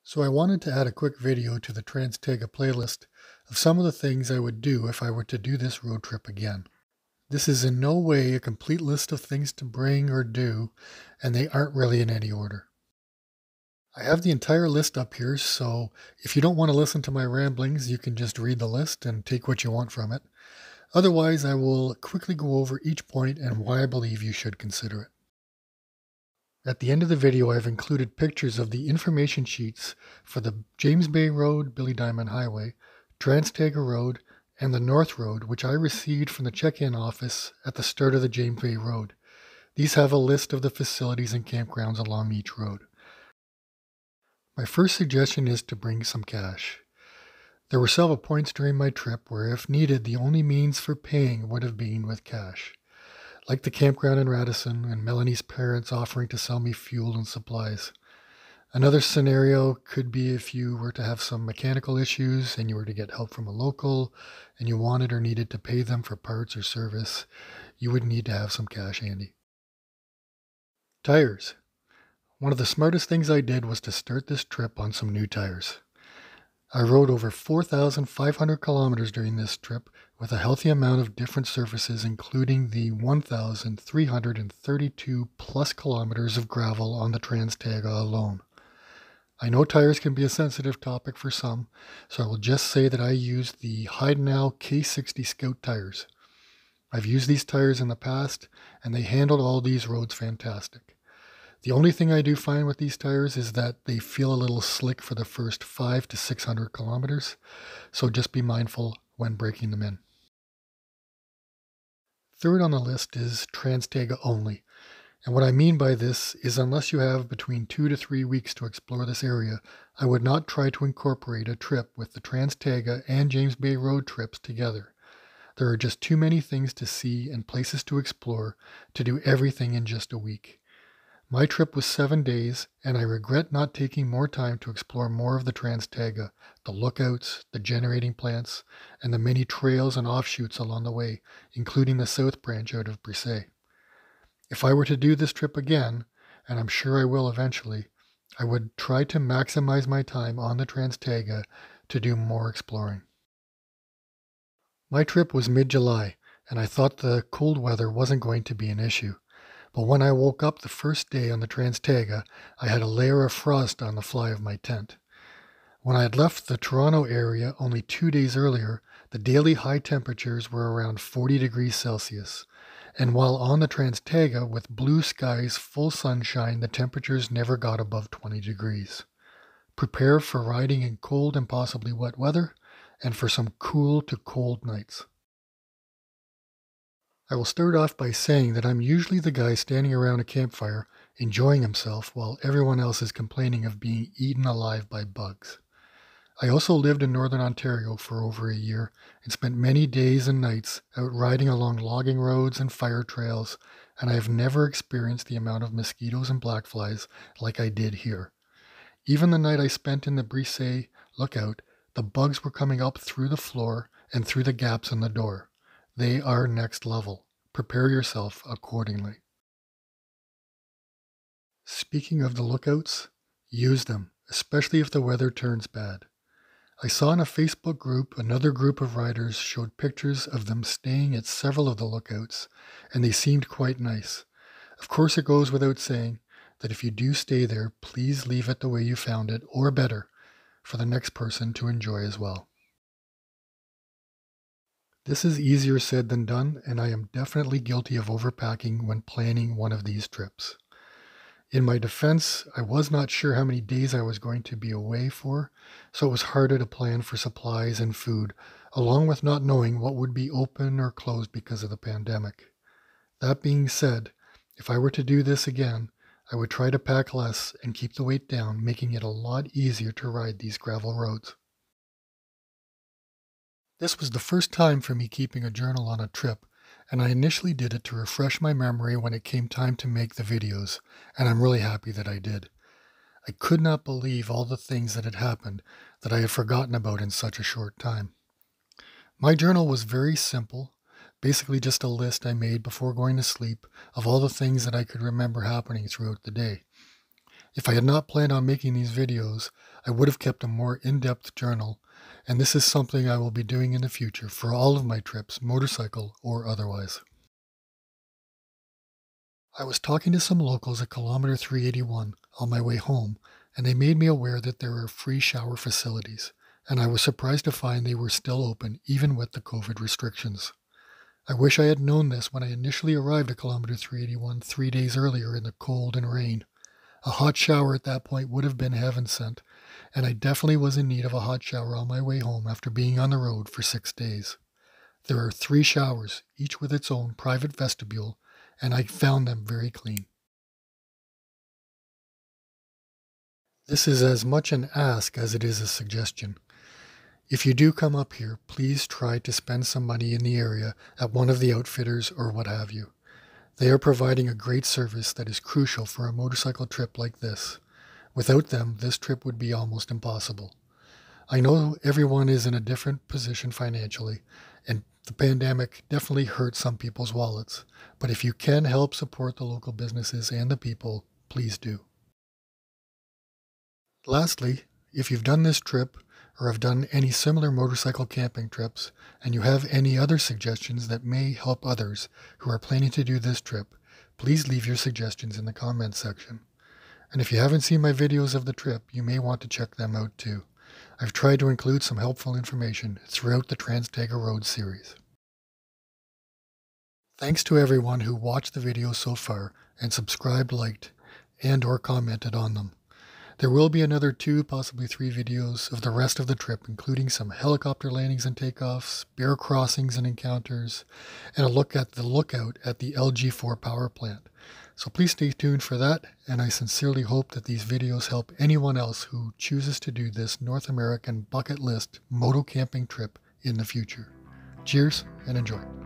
So I wanted to add a quick video to the TransTaiga playlist of some of the things I would do if I were to do this road trip again. This is in no way a complete list of things to bring or do, and they aren't really in any order. I have the entire list up here, so if you don't want to listen to my ramblings, you can just read the list and take what you want from it. Otherwise, I will quickly go over each point and why I believe you should consider it. At the end of the video, I've included pictures of the information sheets for the James Bay Road, Billy Diamond Highway, Trans-Taiga Road, and the North Road, which I received from the check-in office at the start of the James Bay Road. These have a list of the facilities and campgrounds along each road. My first suggestion is to bring some cash. There were several points during my trip where, if needed, the only means for paying would have been with cash, like the campground in Radisson and Melanie's parents offering to sell me fuel and supplies. Another scenario could be if you were to have some mechanical issues and you were to get help from a local and you wanted or needed to pay them for parts or service, you would need to have some cash handy. Tires. One of the smartest things I did was to start this trip on some new tires. I rode over 4,500 kilometers during this trip with a healthy amount of different surfaces, including the 1,332 plus kilometers of gravel on the Trans-Taiga alone. I know tires can be a sensitive topic for some, so I will just say that I used the Hydro K60 Scout tires. I've used these tires in the past, and they handled all these roads fantastic. The only thing I do find with these tires is that they feel a little slick for the first 500 to 600 kilometers, so just be mindful when breaking them in. Third on the list is TransTaiga Only, and what I mean by this is unless you have between 2 to 3 weeks to explore this area, I would not try to incorporate a trip with the Trans-Taiga and James Bay Road trips together. There are just too many things to see and places to explore to do everything in just a week. My trip was 7 days, and I regret not taking more time to explore more of the Trans-Taiga, the lookouts, the generating plants, and the many trails and offshoots along the way, including the south branch out of Brisay. If I were to do this trip again, and I'm sure I will eventually, I would try to maximize my time on the Trans-Taiga to do more exploring. My trip was mid-July, and I thought the cold weather wasn't going to be an issue. But when I woke up the first day on the Trans-Taiga, I had a layer of frost on the fly of my tent. When I had left the Toronto area only 2 days earlier, the daily high temperatures were around 40 degrees Celsius. And while on the Trans-Taiga with blue skies, full sunshine, the temperatures never got above 20 degrees. Prepare for riding in cold and possibly wet weather, and for some cool to cold nights. I will start off by saying that I'm usually the guy standing around a campfire enjoying himself while everyone else is complaining of being eaten alive by bugs. I also lived in Northern Ontario for over a year and spent many days and nights out riding along logging roads and fire trails, and I have never experienced the amount of mosquitoes and black flies like I did here. Even the night I spent in the Brisay lookout, the bugs were coming up through the floor and through the gaps in the door. They are next level. Prepare yourself accordingly. Speaking of the lookouts, use them, especially if the weather turns bad. I saw in a Facebook group another group of riders showed pictures of them staying at several of the lookouts, and they seemed quite nice. Of course, it goes without saying that if you do stay there, please leave it the way you found it, or better, for the next person to enjoy as well. This is easier said than done, and I am definitely guilty of overpacking when planning one of these trips. In my defense, I was not sure how many days I was going to be away for, so it was harder to plan for supplies and food, along with not knowing what would be open or closed because of the pandemic. That being said, if I were to do this again, I would try to pack less and keep the weight down, making it a lot easier to ride these gravel roads. This was the first time for me keeping a journal on a trip, and I initially did it to refresh my memory when it came time to make the videos, and I'm really happy that I did. I could not believe all the things that had happened that I had forgotten about in such a short time. My journal was very simple, basically just a list I made before going to sleep of all the things that I could remember happening throughout the day. If I had not planned on making these videos, I would have kept a more in-depth journal, and this is something I will be doing in the future for all of my trips, motorcycle or otherwise. I was talking to some locals at kilometer 381 on my way home, and they made me aware that there are free shower facilities, and I was surprised to find they were still open even with the COVID restrictions. I wish I had known this when I initially arrived at kilometer 381 3 days earlier in the cold and rain. A hot shower at that point would have been heaven sent, and I definitely was in need of a hot shower on my way home after being on the road for 6 days. There are 3 showers, each with its own private vestibule, and I found them very clean. This is as much an ask as it is a suggestion. If you do come up here, please try to spend some money in the area at one of the outfitters or what have you. They are providing a great service that is crucial for a motorcycle trip like this. Without them, this trip would be almost impossible. I know everyone is in a different position financially, and the pandemic definitely hurt some people's wallets. But if you can help support the local businesses and the people, please do. Lastly, if you've done this trip or have done any similar motorcycle camping trips, and you have any other suggestions that may help others who are planning to do this trip, please leave your suggestions in the comments section. And if you haven't seen my videos of the trip, you may want to check them out too. I've tried to include some helpful information throughout the Trans-Taiga Road series. Thanks to everyone who watched the videos so far and subscribed, liked, and or commented on them. There will be another 2, possibly 3 videos of the rest of the trip, including some helicopter landings and takeoffs, bear crossings and encounters, and a look at the lookout at the LG4 power plant. So please stay tuned for that, and I sincerely hope that these videos help anyone else who chooses to do this North American bucket list moto camping trip in the future. Cheers and enjoy.